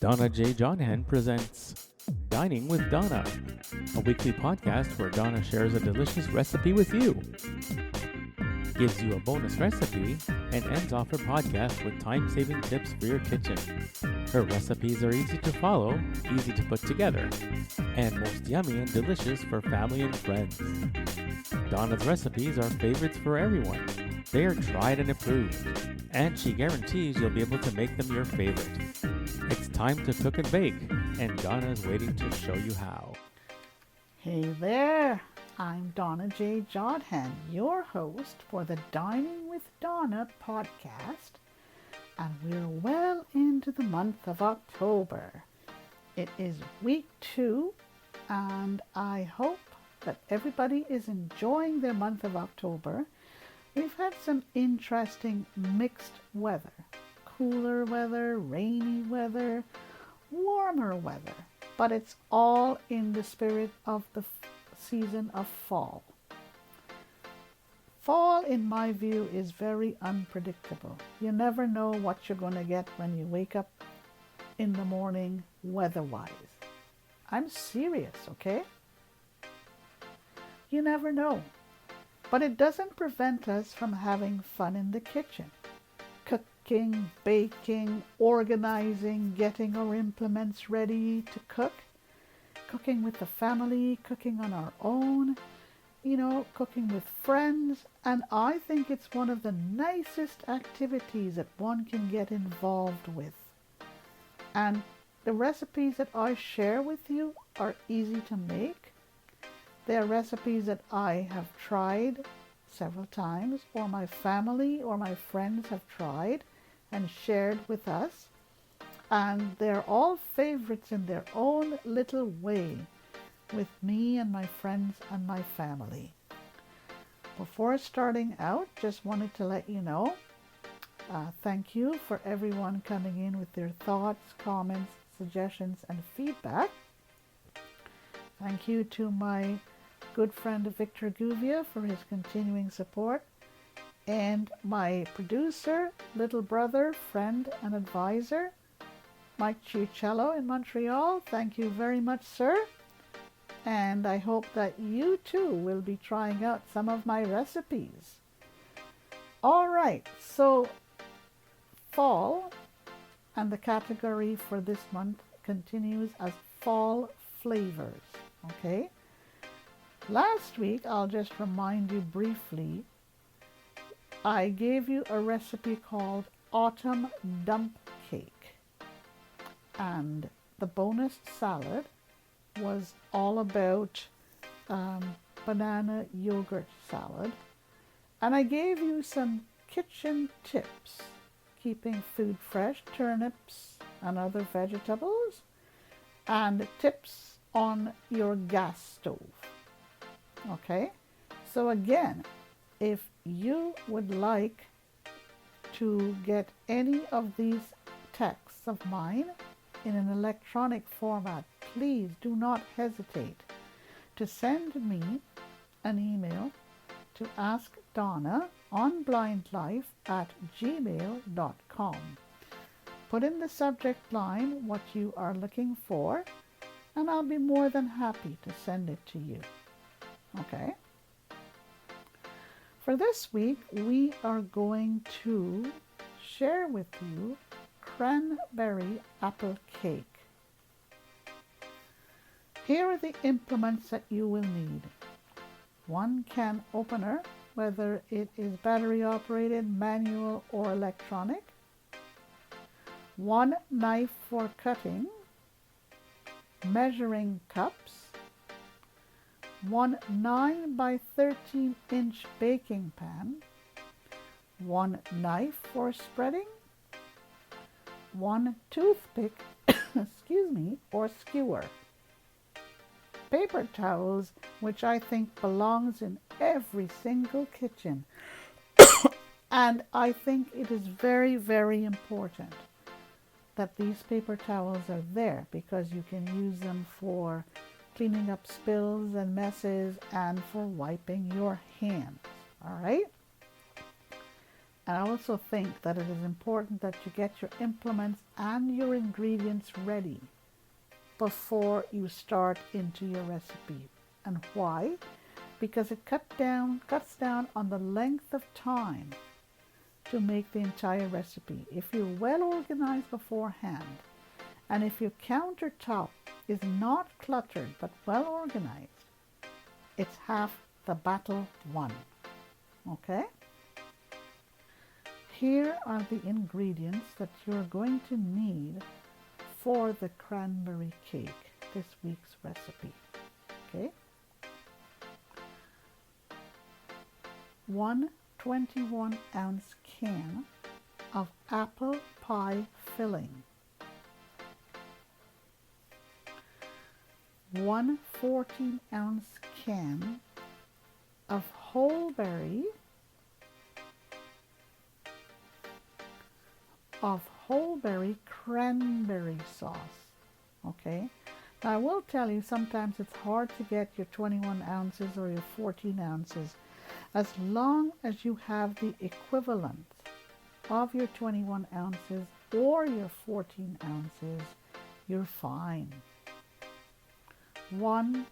Donna J. Jodhan presents Dining with Donna, a weekly podcast where Donna shares a delicious recipe with you, gives you a bonus recipe, and ends off her podcast with time-saving tips for your kitchen. Her recipes are easy to follow, easy to put together, and most yummy and delicious for family and friends. Donna's recipes are favorites for everyone. They are tried and approved, and she guarantees you'll be able to make them your favorite. It's time to cook and bake, and Donna is waiting to show you how. Hey there, I'm Donna J. Jodhan, your host for the Dining with Donna podcast, and we're well into the month of October. It is week 2, and I hope that everybody is enjoying their month of October. We've had some interesting mixed weather. Cooler weather, rainy weather, warmer weather, but it's all in the spirit of the season of fall. Fall, in my view, is very unpredictable. You never know what you're going to get when you wake up in the morning weather-wise. I'm serious, okay? You never know. But it doesn't prevent us from having fun in the kitchen. Cooking, baking, organizing, getting our implements ready to cook, cooking with the family, cooking on our own, cooking with friends. And I think it's one of the nicest activities that one can get involved with. And the recipes that I share with you are easy to make. They're recipes that I have tried several times, or my family or my friends have tried and shared with us, and they're all favorites in their own little way with me and my friends and my family. Before starting out, just wanted to let you know, thank you for everyone coming in with their thoughts, comments, suggestions, and feedback. Thank you to my good friend Victor Guvia for his continuing support, and my producer, little brother, friend, and advisor, Mike Ciuccello in Montreal. Thank you very much, sir. And I hope that you too will be trying out some of my recipes. All right, so fall, and the category for this month continues as fall flavors, okay? Last week, I'll just remind you briefly, I gave you a recipe called Autumn Dump Cake. And the bonus salad was all about banana yogurt salad. And I gave you some kitchen tips, keeping food fresh, turnips and other vegetables, and tips on your gas stove. Okay, so again, if you would like to get any of these texts of mine in an electronic format, please do not hesitate to send me an email to askdonnaonblindlife@gmail.com. Put in the subject line what you are looking for, and I'll be more than happy to send it to you. Okay. For this week, we are going to share with you cranberry apple cake. Here are the implements that you will need. 1 can opener, whether it is battery operated, manual, or electronic. 1 knife for cutting. Measuring cups. 1 9 by 13 inch baking pan, 1 knife for spreading, 1 toothpick, or skewer. Paper towels, which I think belongs in every single kitchen. And I think it is very, very important that these paper towels are there, because you can use them for cleaning up spills and messes and for wiping your hands. All right? And I also think that it is important that you get your implements and your ingredients ready before you start into your recipe. And why? Because it cuts down on the length of time to make the entire recipe. If you're well organized beforehand, and if your countertop is not cluttered but well organized, it's half the battle won. Okay? Here are the ingredients that you're going to need for the cranberry cake, this week's recipe. Okay? 1 21-ounce can of apple pie filling, 1 14-ounce can of whole berry cranberry sauce. Okay, now I will tell you, sometimes it's hard to get your 21 ounces or your 14 ounces. As long as you have the equivalent of your 21 ounces or your 14 ounces, you're fine. 1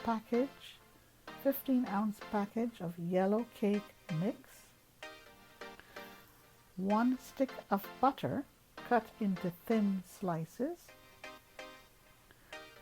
package, 15-ounce package of yellow cake mix, 1 stick of butter cut into thin slices,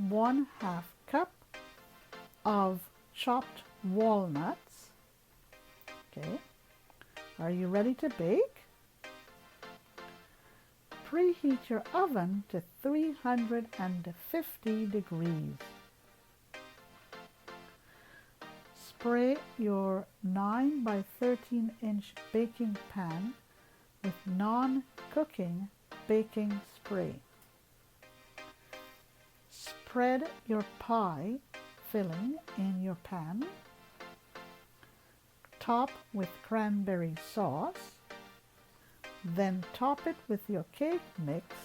1/2 cup of chopped walnuts. Okay, are you ready to bake? Preheat your oven to 350 degrees. Spray your 9 by 13-inch baking pan with non-cooking baking spray. Spread your pie filling in your pan. Top with cranberry sauce. Then top it with your cake mix.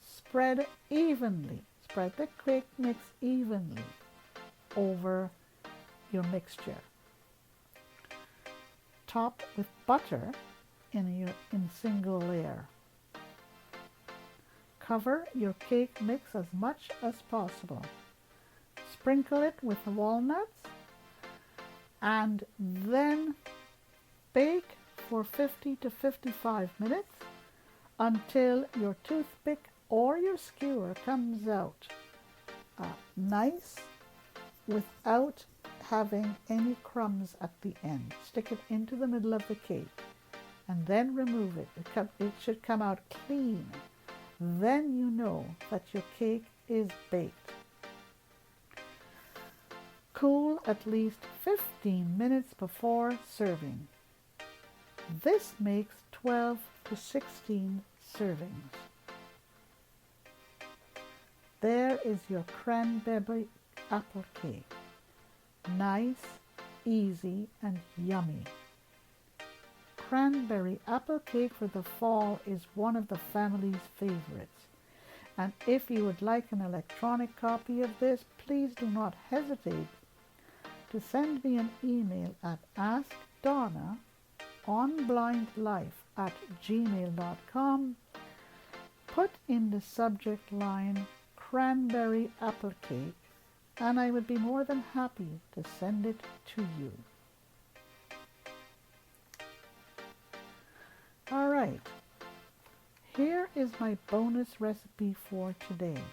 Spread the cake mix evenly over your mixture. Top with butter in single layer. Cover your cake mix as much as possible. Sprinkle it with walnuts and then bake for 50 to 55 minutes until your toothpick or your skewer comes out nice without having any crumbs at the end. Stick it into the middle of the cake and then remove it. It should come out clean. Then you know that your cake is baked. Cool at least 15 minutes before serving. This makes 12 to 16 servings. There is your cranberry apple cake. Nice, easy, and yummy. Cranberry apple cake for the fall is one of the family's favorites. And if you would like an electronic copy of this, please do not hesitate to send me an email at askdonnaonblindlife@gmail.com. Put in the subject line cranberry apple cake, and I would be more than happy to send it to you. All right, here is my bonus recipe for today.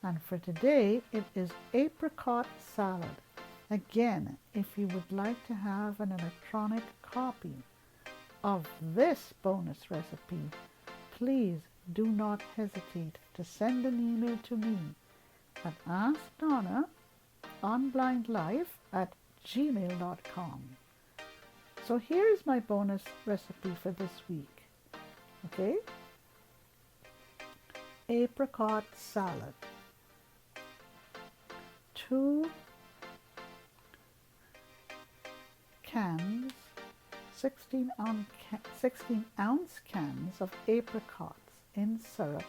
And for today, it is apricot salad. Again, if you would like to have an electronic copy of this bonus recipe, please do not hesitate to send an email to me at askdonnaonblindlife@gmail.com. So here's my bonus recipe for this week. Okay? Apricot salad. 2 cans, 16-ounce cans of apricots in syrup,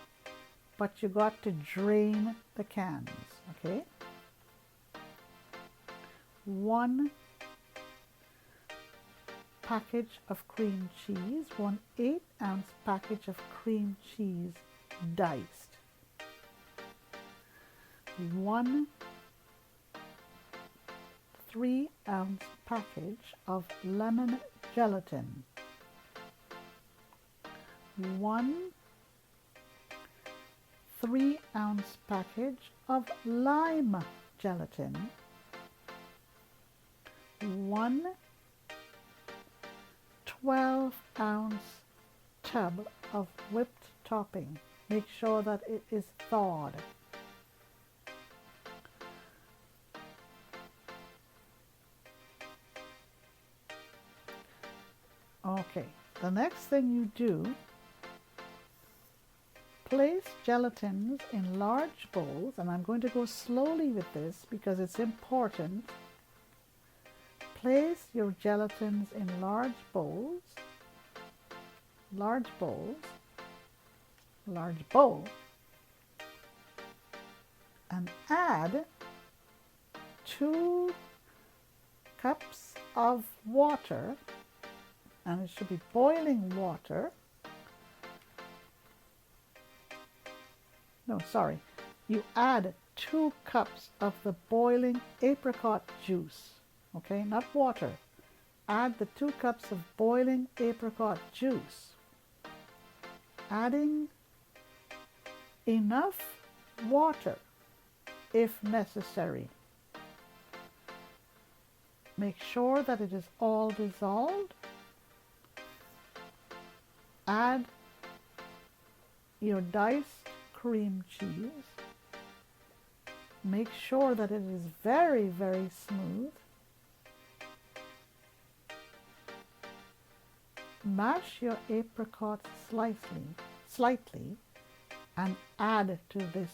but you got to drain the cans, okay? 1 package of cream cheese, 1 8-ounce package of cream cheese diced, 1 3-ounce package of lemon gelatin, 1 3-ounce package of lime gelatin, 1 12-ounce tub of whipped topping. Make sure that it is thawed. Okay, the next thing you do, place gelatins in large bowls, and I'm going to go slowly with this because it's important. Place your gelatins in large bowls, large bowl, and add 2 cups of water, and it should be boiling water. No, sorry. You add 2 cups of the boiling apricot juice. Okay, not water. Add the 2 cups of boiling apricot juice. Adding enough water if necessary. Make sure that it is all dissolved. Add your diced cream cheese. Make sure that it is very, very smooth. Mash your apricots slightly and add to this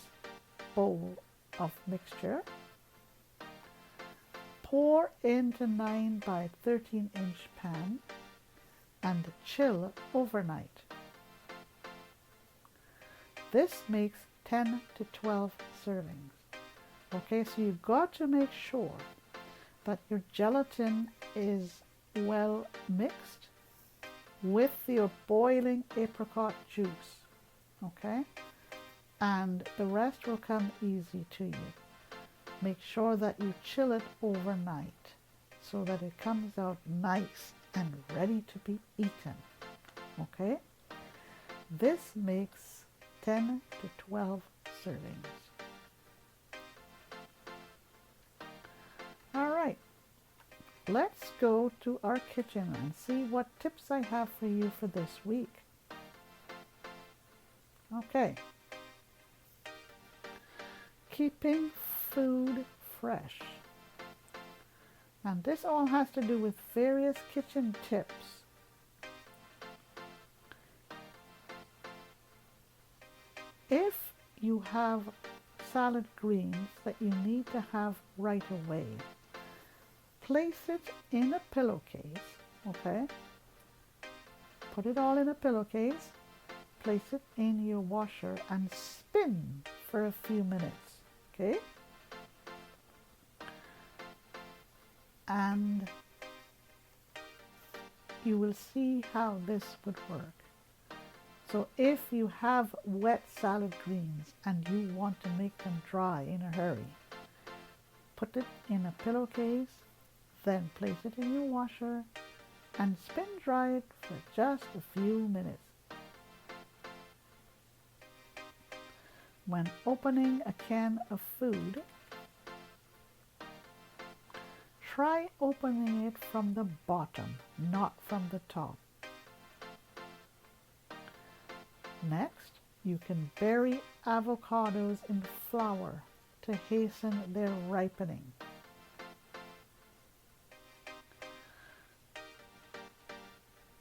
bowl of mixture. Pour into 9 by 13-inch pan and chill overnight. This makes 10 to 12 servings. Okay, so you've got to make sure that your gelatin is well mixed with your boiling apricot juice, okay? And the rest will come easy to you. Make sure that you chill it overnight so that it comes out nice and ready to be eaten, okay? This makes 10 to 12 servings. All right. Let's go to our kitchen and see what tips I have for you for this week. Okay. Keeping food fresh. And this all has to do with various kitchen tips. If you have salad greens that you need to have right away, place it in a pillowcase, okay? Put it all in a pillowcase, place it in your washer and spin for a few minutes, okay? And you will see how this would work. So if you have wet salad greens and you want to make them dry in a hurry, put it in a pillowcase, then place it in your washer and spin dry it for just a few minutes. When opening a can of food, try opening it from the bottom, not from the top. Next, you can bury avocados in flour to hasten their ripening.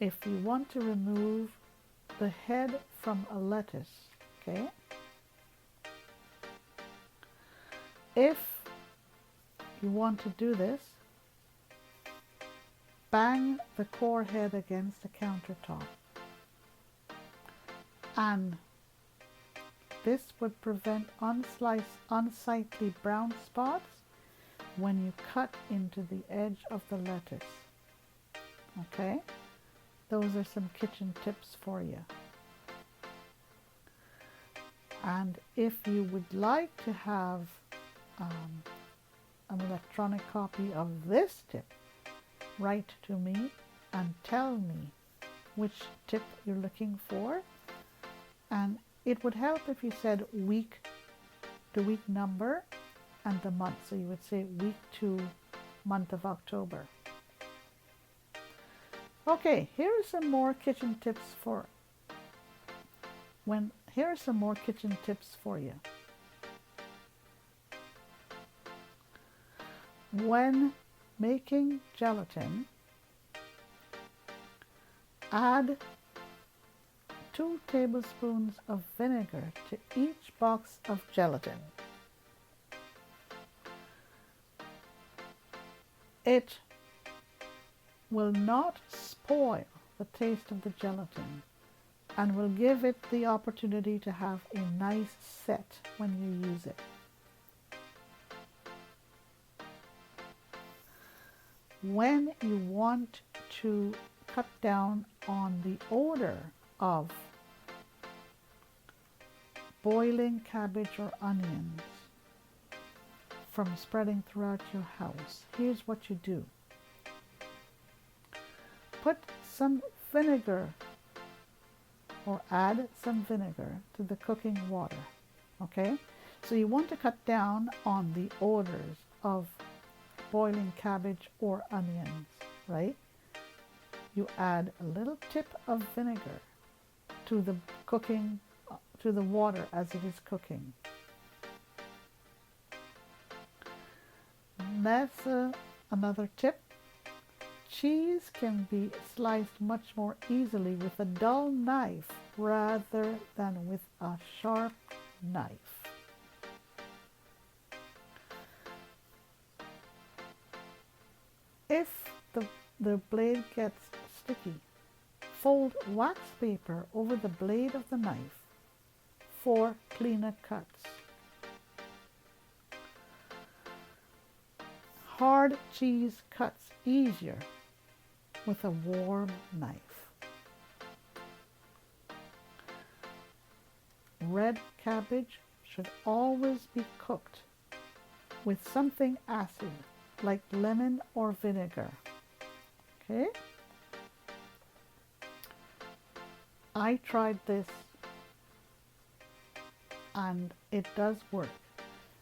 If you want to remove the head from a lettuce, okay? If you want to do this, bang the core head against the countertop. And this would prevent unsightly brown spots when you cut into the edge of the lettuce. Okay, those are some kitchen tips for you. And if you would like to have an electronic copy of this tip, write to me and tell me which tip you're looking for. And it would help if you said week, the week number, and the month. So you would say week 2, month of October. Okay, here are some more kitchen tips for you. When making gelatin, add 2 tablespoons of vinegar to each box of gelatin. It will not spoil the taste of the gelatin and will give it the opportunity to have a nice set when you use it. When you want to cut down on the odor of boiling cabbage or onions from spreading throughout your house, here's what you do. Put some vinegar or add some vinegar to the cooking water, okay? So you want to cut down on the odors of boiling cabbage or onions, right? You add a little tip of vinegar to the cooking, to the water as it is cooking. That's another tip. Cheese can be sliced much more easily with a dull knife rather than with a sharp knife. If the blade gets sticky, fold wax paper over the blade of the knife for cleaner cuts. Hard cheese cuts easier with a warm knife. Red cabbage should always be cooked with something acid like lemon or vinegar. Okay? I tried this and it does work.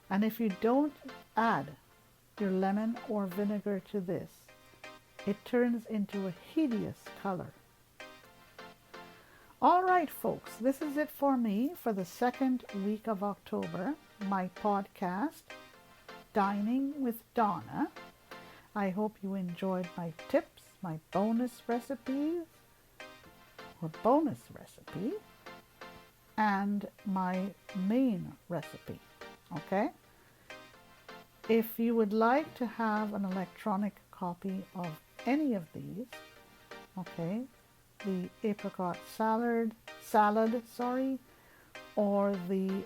And if you don't add your lemon or vinegar to this, it turns into a hideous color. All right, folks, this is it for me for the second week of October, my podcast, Dining with Donna. I hope you enjoyed my tips, my bonus recipes, and my main recipe, okay? If you would like to have an electronic copy of any of these, okay, the apricot salad, or the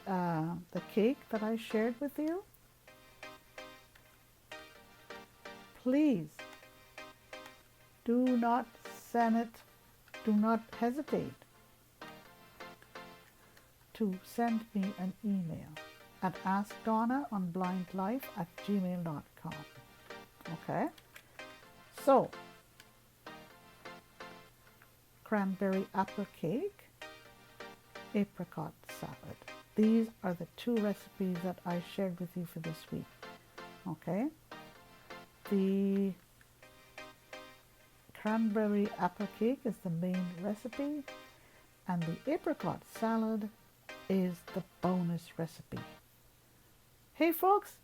cake that I shared with you, please do not hesitate to send me an email at askdonnaonblindlife@gmail.com. Okay? So, cranberry apple cake, apricot salad. These are the 2 recipes that I shared with you for this week. Okay? The cranberry apple cake is the main recipe, and the apricot salad is the bonus recipe. Hey folks,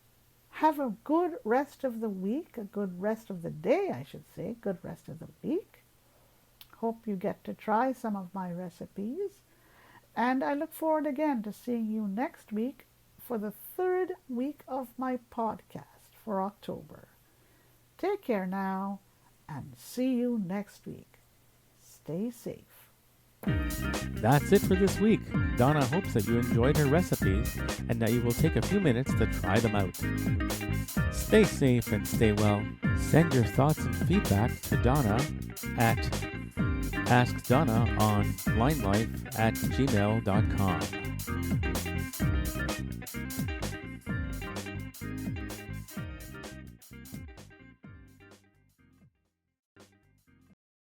have a good rest of the week, a good rest of the day, I should say, good rest of the week. Hope you get to try some of my recipes, and I look forward again to seeing you next week for the 3rd week of my podcast for October. Take care now, and see you next week. Stay safe. That's it for this week. Donna hopes that you enjoyed her recipes and that you will take a few minutes to try them out. Stay safe and stay well. Send your thoughts and feedback to Donna at AskDonna on linelife@gmail.com.